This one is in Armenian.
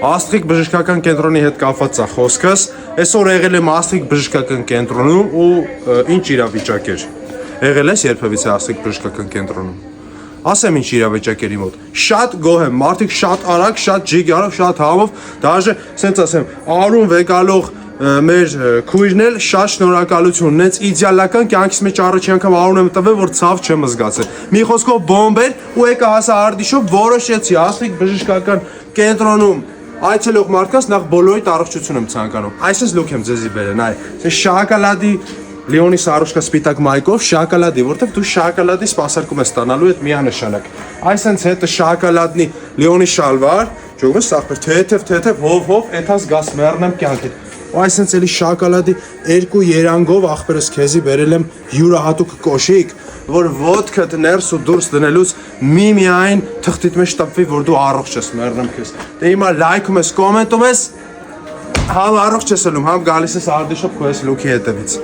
Աստղիկ բժշկական կենտրոնի հետ կապված է խոսքս, այսօր եղել եմ Աստղիկ բժշկական կենտրոնում ու ինչ իրավիճակ էր։ Եղել ես երբևիցե Աստղիկ բժշկական կենտրոնում։ Ասեմ ինչ իրավիճակ էր իմ մոտ։ Շատ գոհ եմ, մարդիկ շատ արագ, շատ ջիգարով, շատ համով, դաժե սենց ասեմ, արուն վեկալող մեր քույրն էլ շատ շնորհակալություն, նենց իդեալական կյանքից մեջ առաջին անգամ արուն եմ տվել, որ ցավ չեմ զգացել։ Մի խոսքով բոմբ էր ու եկա հասա Արտիշով, որոշեցի Աստղիկ բժշկական կենտրոնում այցելող մարդկանց նախ բոլորիդ առողջություն եմ ցանկանում։ Այսպես լուք եմ ձեզի բերեն, այ շոկոլադի Լեոնի Սարոշկա սպիտակ մայկով շոկոլադի, որտեվ դու շոկոլադի սպասարկում ես ստանալու այդ միանշանակ։ Այսենց հետը շոկոլադնի Լեոնի շալվար, ճոգը սախր թեթև հով, էթաս գաս մեռնեմ կյանքիդ։ Ու այսենց էլի շոկոլադի երկու երանգով ախպերս քեզի բերել եմ յուրահատուկ կոշիկ, որ ոդքդ ներս ու դուրս դնելուց միայն թղթիդ մեջ տպվի, որ դու առողջ ես, մեռնեմ քեզ։ Դե հիմա լայքում ես, կոմենտում ես, համ առողջ ես ելում, համ գալիս ես Արտիշով քո այս լուքի հետևից։